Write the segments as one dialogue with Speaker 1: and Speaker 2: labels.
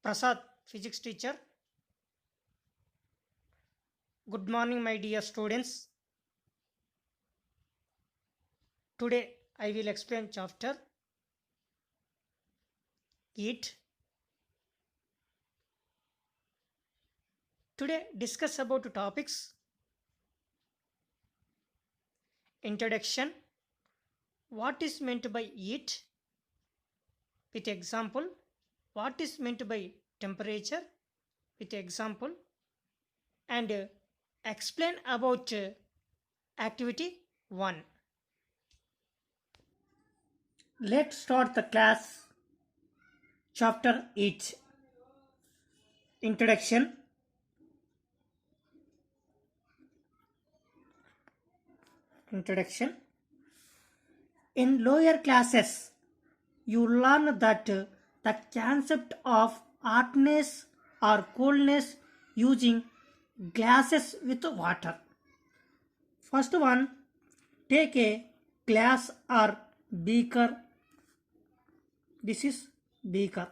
Speaker 1: Prasad, physics teacher. Good morning, my dear students. Today I will explain chapter Heat. Today discuss about topics introduction, what is meant by heat, with example, what is meant by temperature, with example, and explain about activity 1. Let's start the class chapter 8. Introduction. In lower classes, you learn that the concept of hotness or coldness using glasses with water. First one, take a glass or beaker. This is beaker.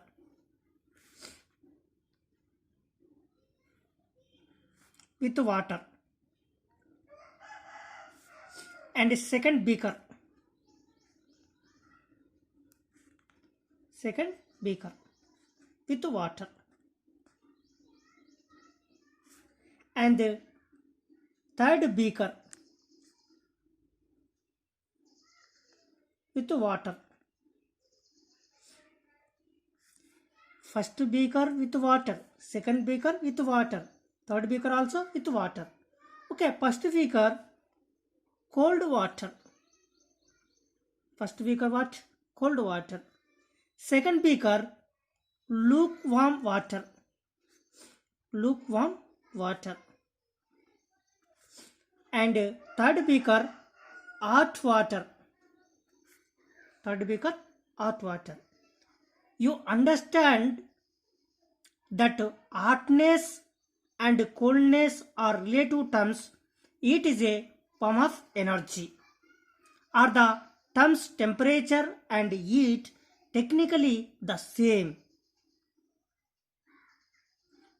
Speaker 1: With water. And a second beaker. With water. And the third beaker with water. First beaker with water, second beaker with water, third beaker also with water. Okay, first beaker, cold water. First beaker what? Cold water. Second beaker, lukewarm water. And third beaker, hot water. You understand that hotness and coldness are relative terms. It is a form of energy. Are the terms temperature and heat technically the same?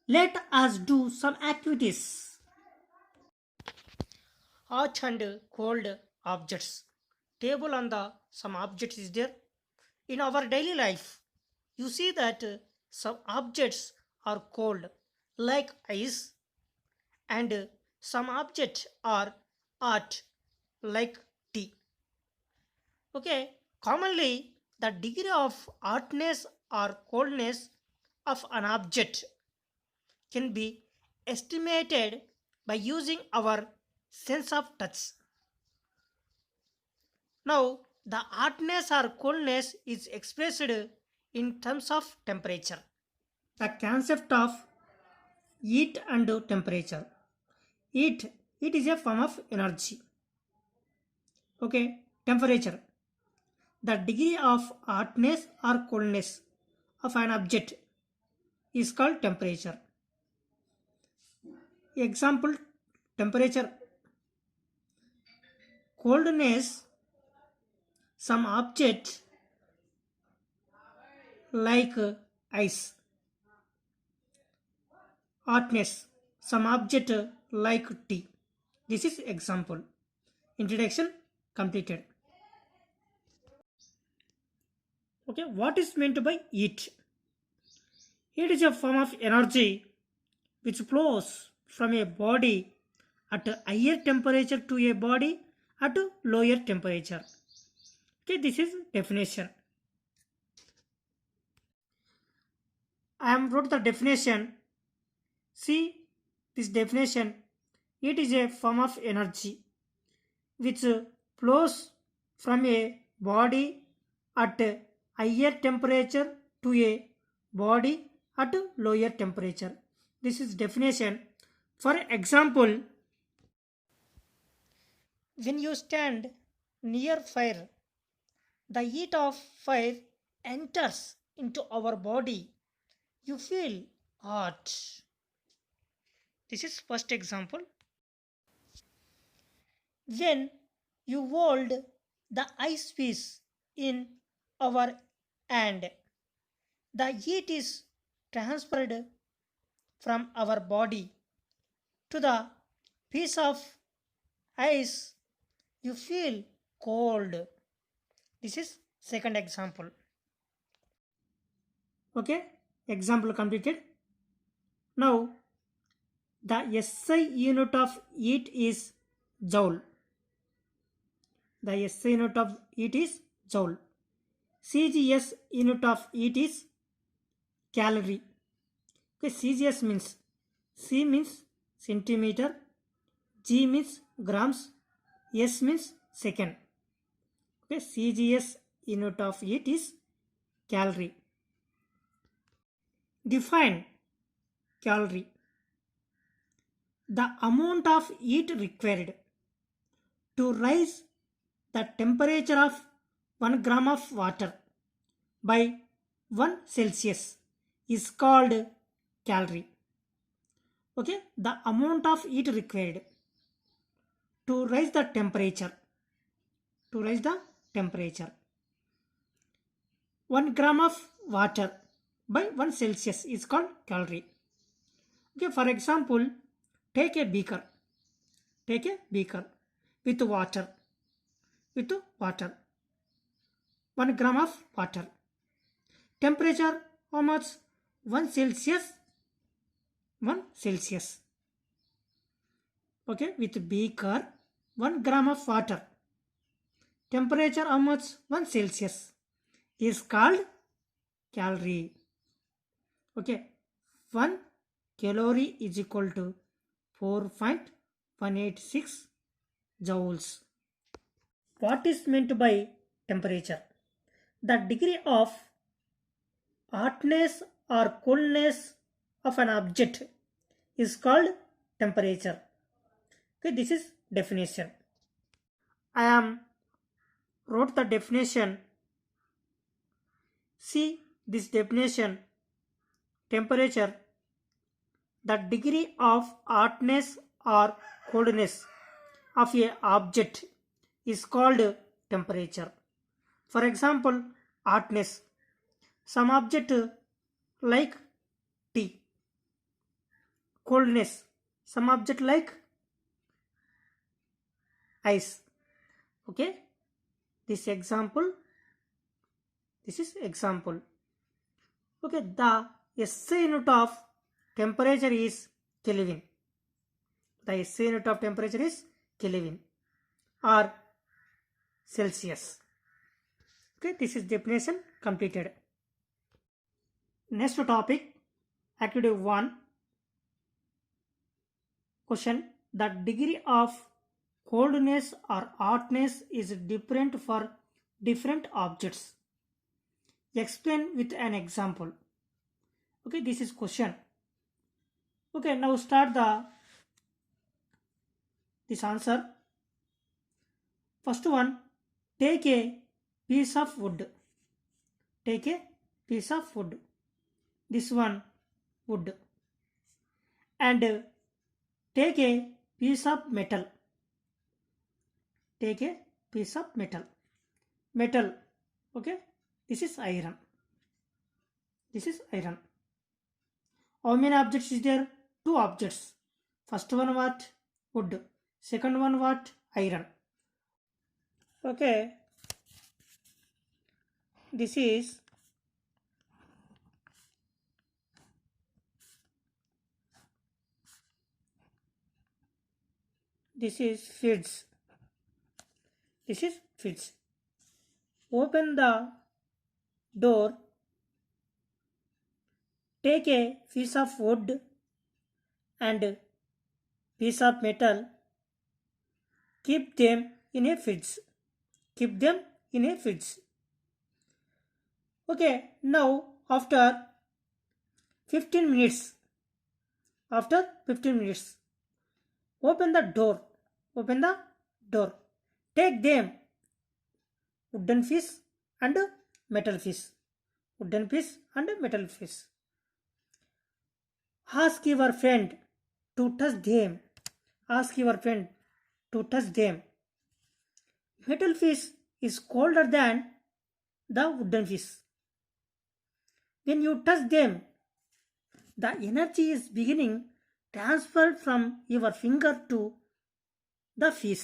Speaker 1: Let us do some activities. Hot and cold objects. Table on the some objects is there. In our daily life, you see that some objects are cold like ice, and some objects are hot like tea. Okay, commonly the degree of hotness or coldness of an object can be estimated by using our sense of touch. Now, the hotness or coldness is expressed in terms of temperature. The concept of heat and temperature. Heat is a form of energy. Okay, temperature. The degree of hotness or coldness of an object is called temperature. Example, temperature. Coldness, some object like ice. Hotness, some object like tea. This is example. Introduction completed. Okay, what is meant by heat? Heat is a form of energy which flows from a body at a higher temperature to a body at a lower temperature. Okay, this is definition. I am wrote the definition. See this definition. It is a form of energy which flows from a body at a higher temperature to a body at a lower temperature. This is definition. For example, when you stand near fire, the heat of fire enters into our body. You feel hot. This is first example. When you hold the ice piece in our hand, the heat is transferred from our body to the piece of ice, you feel cold. This is second example. Okay, example completed. Now the SI unit of heat is joule. The SI unit of heat is joule. CGS unit of heat is calorie. Okay, CGS means C means centimeter, G means grams, S means second. Okay, CGS unit of heat is calorie. Define calorie. The amount of heat required to raise the temperature of 1 gram of water by 1 Celsius is called calorie. Okay, the amount of heat required to raise the temperature. 1 gram of water by 1 Celsius is called calorie. Okay, for example, take a beaker with water. 1 gram of water. Temperature how much? 1 Celsius. 1 Celsius. Okay, with beaker, 1 gram of water. Temperature how much? 1 Celsius is called calorie. Okay, 1 calorie is equal to 4.186 joules. What is meant by temperature? The degree of hotness or coldness of an object is called temperature. Okay, this is definition. I am wrote the definition. See this definition. Temperature, the degree of hotness or coldness of a object is called temperature. For example, hotness. Some object like tea. Coldness. Some object like ice. Okay. This is example. Okay. The SI unit of temperature is Kelvin. The SI unit of temperature is Kelvin or Celsius. Okay, this is definition completed. Next topic, activity 1. Question: the degree of coldness or hotness is different for different objects. Explain with an example. Okay, this is question. Okay, now start this answer. First one, take a piece of wood. This one, wood. And take a piece of metal. Metal. Okay. This is iron. How many objects is there? 2 objects. First one what? Wood. Second one what? Iron. Okay. This is feeds. Open the door. Take a piece of wood and piece of metal. Keep them in a fridge. Okay, now after 15 minutes, open the door. Take them, wooden fish and metal fish. Ask your friend to touch them. Metal fish is colder than the wooden fish. When you touch them, The energy is beginning transferred from your finger to the fish.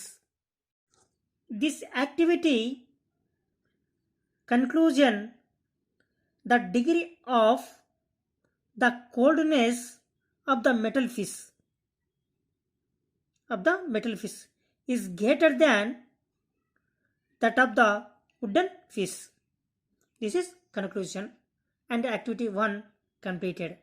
Speaker 1: This activity conclusion, the degree of the coldness of the metal fish is greater than that of the wooden fish. This is conclusion and activity 1 completed.